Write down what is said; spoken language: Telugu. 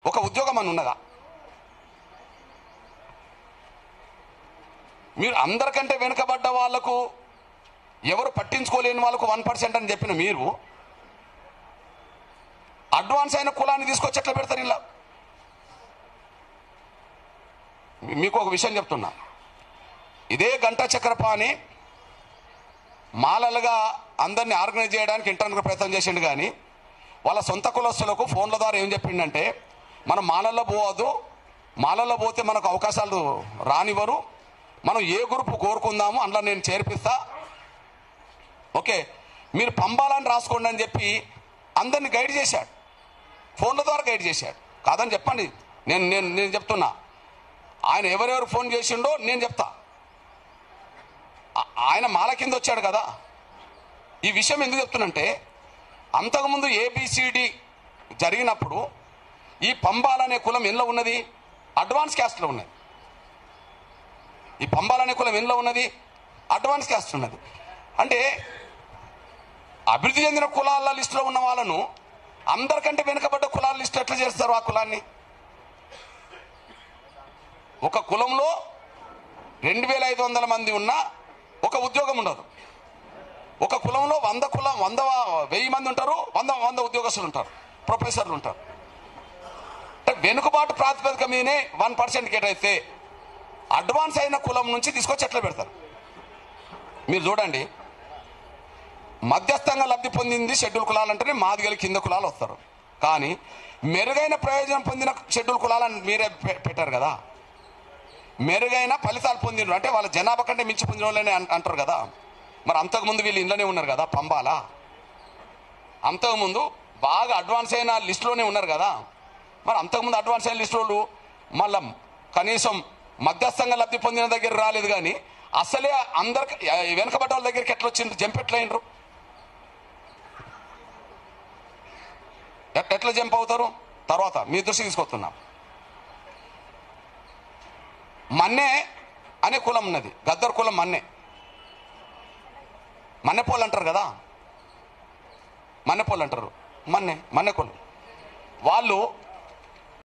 ఒక ఉద్యోగం అని ఉన్నదా? మీరు అందరికంటే వెనుకబడ్డ వాళ్లకు, ఎవరు పట్టించుకోలేని వాళ్ళకు 1% అని చెప్పిన మీరు అడ్వాన్స్ అయిన కులాన్ని తీసుకొచ్చి ఎట్లా పెడతారు ఇలా? మీకు ఒక విషయం చెప్తున్నా, ఇదే గంటా చక్రపాణి మాలలుగా అందరినీ ఆర్గనైజ్ చేయడానికి ఇంటర్నల్ ప్రయత్నం చేసిండు, కానీ వాళ్ళ సొంత కులస్తులకు ఫోన్ల ద్వారా ఏం చెప్పిండంటే, మనం మాలల్లో పోవద్దు, మాలల్లో పోతే మనకు అవకాశాలు రానివ్వరు, మనం ఏ గ్రూప్ కోరుకుందాము అందులో నేను చేర్పిస్తా, ఓకే మీరు పంపాలని రాసుకోండి అని చెప్పి అందరిని గైడ్ చేశాడు, ఫోన్ల ద్వారా గైడ్ చేశాడు. కాదని చెప్పండి, నేను నేను నేను చెప్తున్నా, ఆయన ఎవరెవరు ఫోన్ చేసిండో నేను చెప్తా. ఆయన మాల కింద వచ్చాడు కదా. ఈ విషయం ఎందుకు చెప్తున్నంటే, అంతకుముందు ఏబిసిడి జరిగినప్పుడు ఈ పంబాలనే కులం ఎందులో ఉన్నది? అడ్వాన్స్ క్యాస్ట్లో ఉన్నది. ఈ పంబాలనే కులం ఎందులో ఉన్నది? అడ్వాన్స్ క్యాస్ట్ ఉన్నది. అంటే అభివృద్ధి చెందిన కులాల లిస్టులో ఉన్న వాళ్ళను అందరికంటే వెనుకబడ్డ కులాల లిస్టు ఎట్లా చేస్తారు? ఆ కులాన్ని ఒక కులంలో 2500 మంది ఉన్నా ఒక ఉద్యోగం ఉండదు. ఒక కులంలో 1000 మంది ఉంటారు, 100 ఉద్యోగస్తులు ఉంటారు, ప్రొఫెసర్లు ఉంటారు. అంటే వెనుకబాటు ప్రాతిపదిక మీదనే 1% కేటాయిస్తే అడ్వాన్స్ అయిన కులం నుంచి తీసుకొచ్చి ఎట్లా పెడతారు? మీరు చూడండి, మధ్యస్థంగా లబ్ధి పొందింది షెడ్యూల్ కులాలు అంటేనే మాదిగల కింద కులాలు వస్తారు. కానీ మెరుగైన ప్రయోజనం పొందిన షెడ్యూల్ కులాలను మీరే పెట్టారు కదా. మెరుగైన ఫలితాలు పొందిన అంటే వాళ్ళ జనాభా కంటే మించి పొందిన వాళ్ళని అంటారు కదా. మరి అంతకుముందు వీళ్ళు ఇంట్లోనే ఉన్నారు కదా, పంబాల అంతకుముందు బాగా అడ్వాన్స్ అయిన లిస్టులోనే ఉన్నారు కదా. మరి అంతకుముందు అడ్వాన్స్ అయిన లిస్టులు మళ్ళా కనీసం మధ్యస్థంగా లబ్ధి పొందిన దగ్గర రాలేదు, కానీ అసలే అందరికి వెనకబడ్డ వాళ్ళ దగ్గరికి ఎట్లా వచ్చిండ్రు? జంప్ ఎట్లా అయినరు? ఎట్లా జంప్ అవుతారు? తర్వాత మీ దృష్టి తీసుకొస్తున్నాం. మన్నే అనే కులం ఉన్నది, గద్దర్ కులం. మన్నెపోళ్ళు అంటారు కదా, మన్నెపోళ్ళు అంటారు, మన్నె కులం. వాళ్ళు